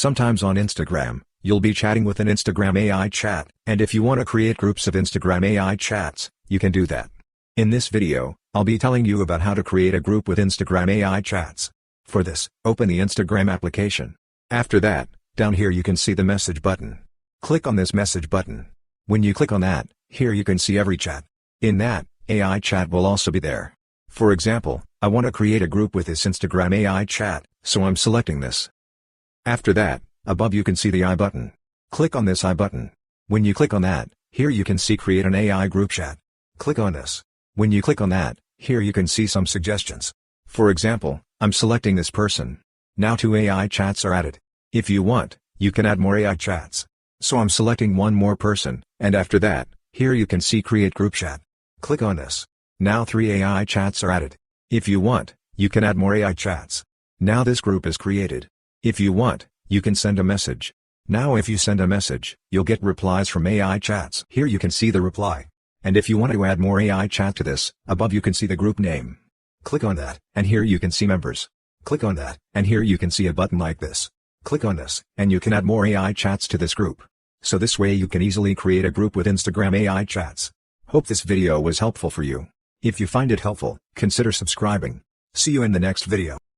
Sometimes on Instagram, you'll be chatting with an Instagram AI chat, and if you want to create groups of Instagram AI chats, you can do that. In this video, I'll be telling you about how to create a group with Instagram AI chats. For this, open the Instagram application. After that, down here you can see the message button. Click on this message button. When you click on that, here you can see every chat. In that, AI chat will also be there. For example, I want to create a group with this Instagram AI chat, so I'm selecting this. After that, above you can see the I button. Click on this I button. When you click on that, here you can see create an AI group chat. Click on this. When you click on that, here you can see some suggestions. For example, I'm selecting this person. Now 2 AI chats are added. If you want, you can add more AI chats. So I'm selecting one more person, and after that, here you can see create group chat. Click on this. Now 3 AI chats are added. If you want, you can add more AI chats. Now this group is created. If you want, you can send a message. Now if you send a message, you'll get replies from AI chats. Here you can see the reply. And if you want to add more AI chat to this, above you can see the group name. Click on that, and here you can see members. Click on that, and here you can see a button like this. Click on this, and you can add more AI chats to this group. So this way you can easily create a group with Instagram AI chats. Hope this video was helpful for you. If you find it helpful, consider subscribing. See you in the next video.